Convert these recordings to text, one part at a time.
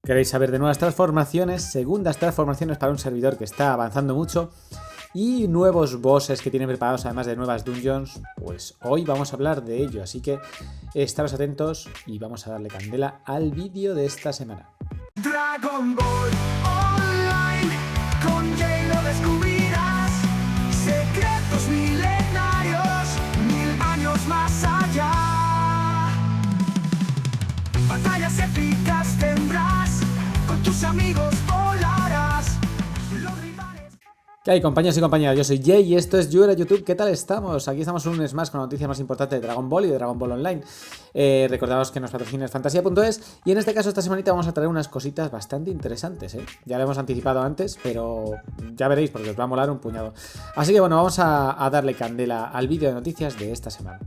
¿Queréis saber de nuevas transformaciones? Segundas transformaciones para un servidor que está avanzando mucho y nuevos bosses que tienen preparados, además de nuevas dungeons. Pues hoy vamos a hablar de ello, así que estaros atentos y vamos a darle candela al vídeo de esta semana. Dragon Ball Online, con Jay lo descubrirás. Secretos milenarios, 1000 años más allá. Batallas épicas tendrás, con tus amigos volarás. Los rivales... ¿Qué hay, compañeros y compañeras? Yo soy Jay y esto es Yuera YouTube. ¿Qué tal estamos? Aquí estamos un mes más con la noticia más importante de Dragon Ball y de Dragon Ball Online. Recordaos que nos patrocina fantasía.es y en este caso esta semanita vamos a traer unas cositas bastante interesantes, ¿eh? Ya lo hemos anticipado antes, pero ya veréis porque os va a molar un puñado. Así que bueno, vamos a darle candela al vídeo de noticias de esta semana.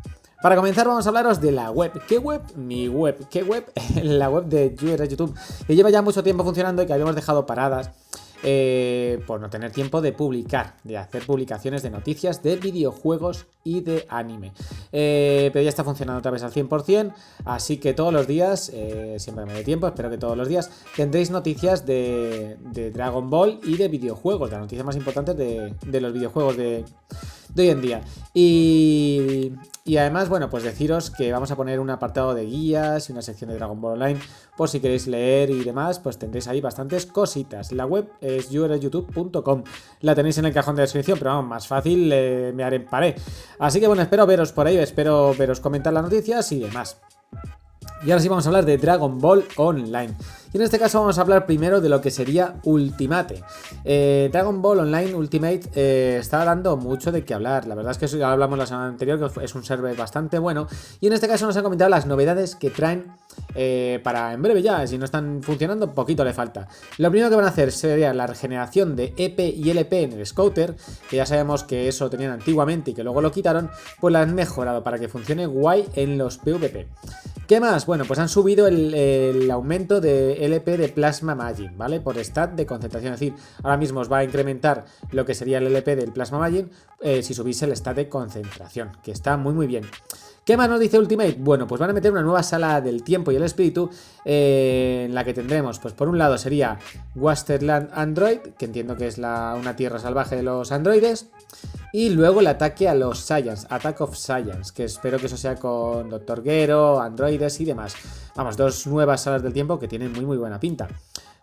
Para comenzar vamos a hablaros de la web. ¿Qué web? Mi web. ¿Qué web? La web de Yuera YouTube, que lleva ya mucho tiempo funcionando y que habíamos dejado paradas por no tener tiempo de publicar, de hacer publicaciones de noticias de videojuegos y de anime. Pero ya está funcionando otra vez al 100%, así que todos los días, siempre me dé tiempo, espero que todos los días tendréis noticias de Dragon Ball y de videojuegos, de las noticias más importantes de los videojuegos de hoy en día. Y además, bueno, pues deciros que vamos a poner un apartado de guías y una sección de Dragon Ball Online, por si queréis leer y demás, pues tendréis ahí bastantes cositas. La web es youtube.com, la tenéis en el cajón de descripción, pero vamos, más fácil me haré en pared. Así que bueno, espero veros por ahí, espero veros comentar las noticias y demás. Y ahora sí vamos a hablar de Dragon Ball Online. Y en este caso vamos a hablar primero de lo que sería Ultimate. Dragon Ball Online Ultimate está dando mucho de qué hablar. La verdad es que eso ya lo hablamos la semana anterior, que es un server bastante bueno. Y en este caso nos han comentado las novedades que traen para en breve ya. Si no están funcionando, poquito le falta. Lo primero que van a hacer sería la regeneración de EP y LP en el Scouter, que ya sabemos que eso tenían antiguamente y que luego lo quitaron. Pues la han mejorado para que funcione guay en los PvP. ¿Qué más? Bueno, pues han subido el aumento de LP de Plasma Magin, ¿vale? Por stat de concentración, es decir, ahora mismo os va a incrementar lo que sería el LP del Plasma Magin si subís el stat de concentración, que está muy muy bien. ¿Qué más nos dice Ultimate? Bueno, pues van a meter una nueva sala del tiempo y el espíritu en la que tendremos, pues por un lado sería Wasteland Android, que entiendo que es una tierra salvaje de los androides. Y luego el ataque a los Saiyans, Attack of Saiyans, que espero que eso sea con Dr. Gero, androides y demás. Vamos, dos nuevas salas del tiempo que tienen muy muy buena pinta.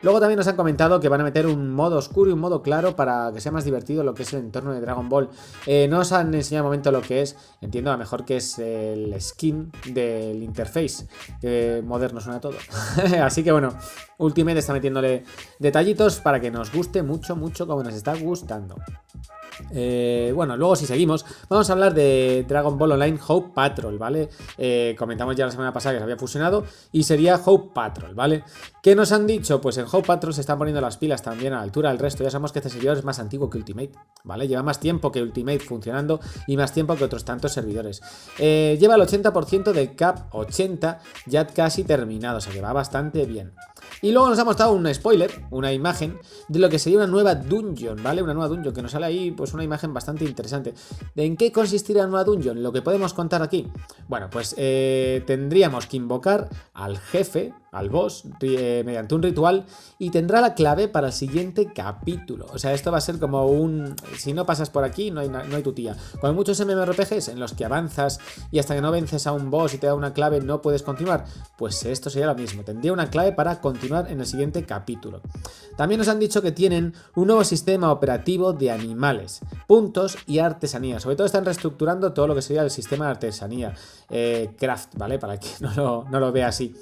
Luego también nos han comentado que van a meter un modo oscuro y un modo claro para que sea más divertido lo que es el entorno de Dragon Ball. No os han enseñado un momento lo que es, entiendo a lo mejor que es el skin del interface, que moderno suena todo. Así que bueno, Ultimate está metiéndole detallitos para que nos guste mucho, mucho como nos está gustando. Bueno, luego si seguimos, vamos a hablar de Dragon Ball Online Hope Patrol, ¿vale? Comentamos ya la semana pasada que se había fusionado y sería Hope Patrol, ¿vale? ¿Qué nos han dicho? Pues en Hope Patrol se están poniendo las pilas también a la altura del resto. Ya sabemos que este servidor es más antiguo que Ultimate, ¿vale? Lleva más tiempo que Ultimate funcionando y más tiempo que otros tantos servidores. Lleva el 80% del Cap 80 ya casi terminado, o sea que va bastante bien. Y luego nos ha mostrado un spoiler, una imagen de lo que sería una nueva dungeon, ¿vale? Una nueva dungeon que nos sale ahí, pues una imagen bastante interesante. ¿En qué consistirá la nueva dungeon? Lo que podemos contar aquí. Bueno, pues tendríamos que invocar al jefe, al boss, mediante un ritual y tendrá la clave para el siguiente capítulo. O sea, esto va a ser como un... Si no pasas por aquí, no hay tu tía. Como hay muchos MMORPGs en los que avanzas y hasta que no vences a un boss y te da una clave no puedes continuar, pues esto sería lo mismo. Tendría una clave para continuar en el siguiente capítulo. También nos han dicho que tienen un nuevo sistema operativo de animales, puntos y artesanía. Sobre todo están reestructurando todo lo que sería el sistema de artesanía, craft, ¿vale? Para que no lo vea así.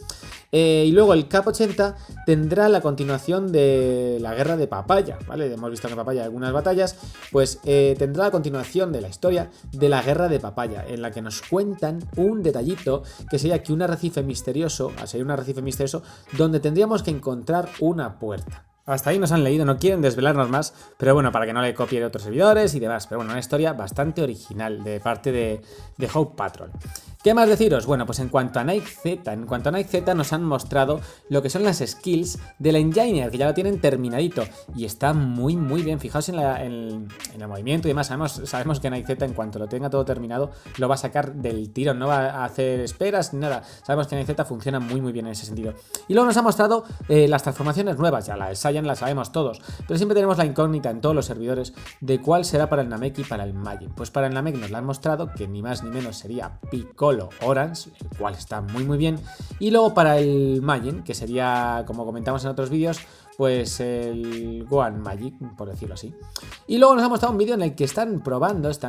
Y luego el Cap 80 tendrá la continuación de la guerra de Papaya, ¿vale? Hemos visto en Papaya algunas batallas, pues tendrá la continuación de la historia de la guerra de Papaya, en la que nos cuentan un detallito que sería que un arrecife misterioso donde tendríamos que encontrar una puerta. Hasta ahí nos han leído, no quieren desvelarnos más, pero bueno, para que no le copie de otros servidores y demás. Pero bueno, una historia bastante original de parte de Hope Patrol. ¿Qué más deciros? Bueno, pues en cuanto a Nike Z, nos han mostrado lo que son las skills del Engineer, que ya lo tienen terminadito y está muy bien. Fijaos en el movimiento y demás. Sabemos que Nike Z, en cuanto lo tenga todo terminado, lo va a sacar del tirón, no va a hacer esperas ni nada. Sabemos que Nike Z funciona muy bien en ese sentido. Y luego nos ha mostrado las transformaciones nuevas, ya la Saiyan la sabemos todos, pero siempre tenemos la incógnita en todos los servidores de cuál será para el Namek y para el Majin. Pues para el Namek nos la han mostrado, que ni más ni menos sería Piccolo Orange, el cual está muy bien. Y luego para el Majin, que sería, como comentamos en otros vídeos, pues el Gohan Magic, por decirlo así. Y luego nos ha mostrado un vídeo en el que están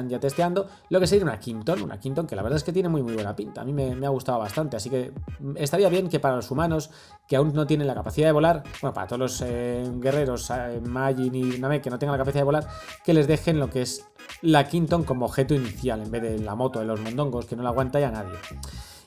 ya testeando lo que sería una Quinton, que la verdad es que tiene muy buena pinta. A mí me ha gustado bastante, así que estaría bien que para los humanos que aún no tienen la capacidad de volar, bueno, para todos los guerreros Majin y Namek que no tengan la capacidad de volar, que les dejen lo que es la Quinton como objeto inicial en vez de la moto de los mondongos, que no la aguanta ya nadie.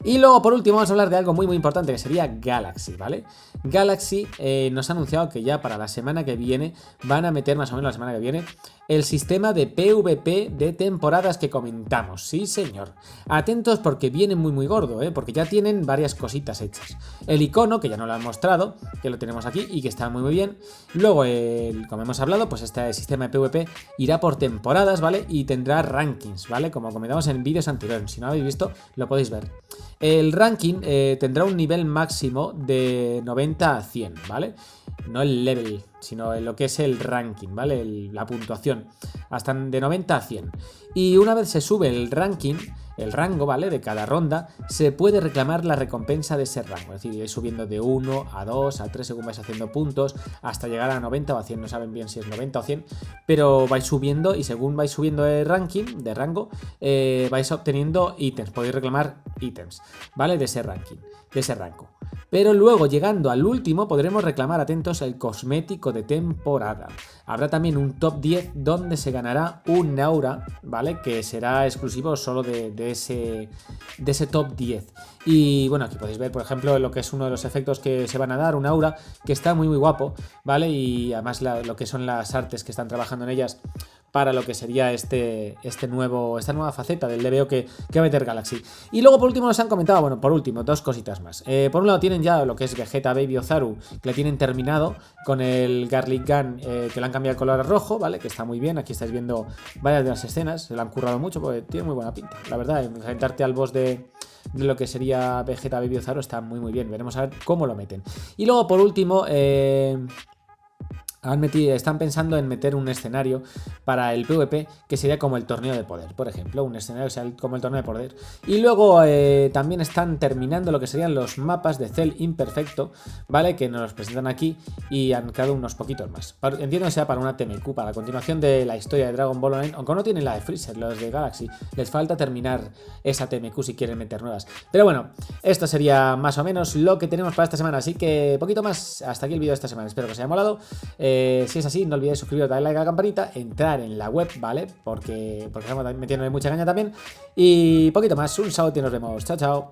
Y luego, por último, vamos a hablar de algo muy importante, que sería Galaxy, ¿vale? Galaxy nos ha anunciado que ya para la semana que viene van a meter, más o menos la semana que viene, el sistema de PvP de temporadas que comentamos. Sí, señor. Atentos porque viene muy gordo, porque ya tienen varias cositas hechas. El icono, que ya no lo han mostrado, que lo tenemos aquí y que está muy bien. Luego, como hemos hablado, pues este sistema de PvP irá por temporadas, ¿vale? Y tendrá rankings, ¿vale? Como comentamos en vídeos anteriores. Si no lo habéis visto, lo podéis ver. El ranking tendrá un nivel máximo de 90 a 100, ¿vale? No el level, sino lo que es el ranking, ¿vale? La puntuación, hasta de 90 a 100. Y una vez se sube el ranking, el rango, ¿vale? De cada ronda, se puede reclamar la recompensa de ese rango. Es decir, ir subiendo de 1 a 2 a 3 según vais haciendo puntos, hasta llegar a 90 o a 100. No saben bien si es 90 o 100, pero vais subiendo y según vais subiendo de ranking, de rango, vais obteniendo ítems. Podéis reclamar ítems, ¿vale? De ese ranking, de ese rango. Pero luego, llegando al último, podremos reclamar, atentos, el cosmético de temporada. Habrá también un top 10 donde se ganará un aura, ¿vale? Que será exclusivo solo de ese top 10. Y bueno, aquí podéis ver, por ejemplo, lo que es uno de los efectos que se van a dar, un aura, que está muy guapo, ¿vale? Y además lo que son las artes que están trabajando en ellas para lo que sería esta nueva faceta del DBO que va a meter Galaxy. Y luego por último nos han comentado, bueno, por último, dos cositas más. Por un lado tienen ya lo que es Vegeta Baby Ozaru, que le tienen terminado con el Garlic Gun, que le han cambiado el color a rojo, ¿vale? Que está muy bien, aquí estáis viendo varias de las escenas, se lo han currado mucho porque tiene muy buena pinta. La verdad, enfrentarte al boss de lo que sería Vegeta Baby Ozaru está muy bien, veremos a ver cómo lo meten. Y luego por último, están pensando en meter un escenario para el PvP que sería como el torneo de poder, por ejemplo, un escenario que sea como el torneo de poder. Y luego también están terminando lo que serían los mapas de Cell Imperfecto, ¿vale? Que nos los presentan aquí y han creado unos poquitos más. Entiendo que sea para una TMQ, para la continuación de la historia de Dragon Ball Online, aunque no tienen la de Freezer, los de Galaxy. Les falta terminar esa TMQ si quieren meter nuevas. Pero bueno, esto sería más o menos lo que tenemos para esta semana, así que poquito más. Hasta aquí el vídeo de esta semana, espero que os haya molado. Si es así, no olvidéis suscribiros, darle like a la campanita, entrar en la web, ¿vale? Porque estamos metiéndole mucha caña también. Y poquito más, un saludo y nos vemos. Chao, chao.